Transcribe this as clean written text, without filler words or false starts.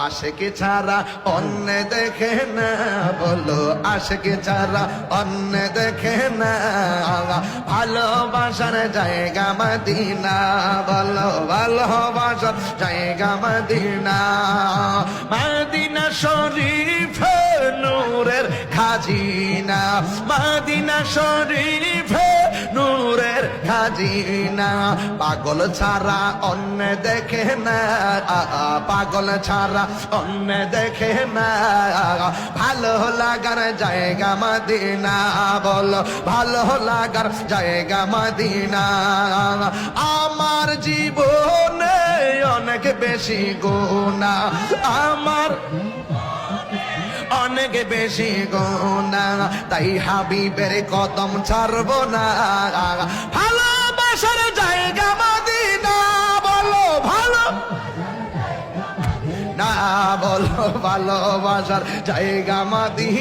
আশিকি ছাড়া অন্য দেখে না, বলো আশিকি ছাড়া অন্য দেখে না। ভালোবাসার জায়গা মদিনা, বলো ভালোবাসার জায়গা মদিনা। মদিনা শরীফ নূরের খাজিনা, মদিনা শরীফ নূরের খাজিনা। পাগল ছাড়া অন্য দেখে না, পাগল ছাড়া অন্য দেখে না। ভালো লাগার জায়গা মদিনা, বলো ভালো লাগার জায়গা মদিনা। আমার জীবনে অনেক বেশি গুনাহ, আমার অনেক বেশি গুনাহ, তাই হাবিবের কদম ছাড়বো না। ভালোবাসার জায়গা মদিনা, বলো ভালো না, বলো ভালোবাসার জায়গা মদিনা।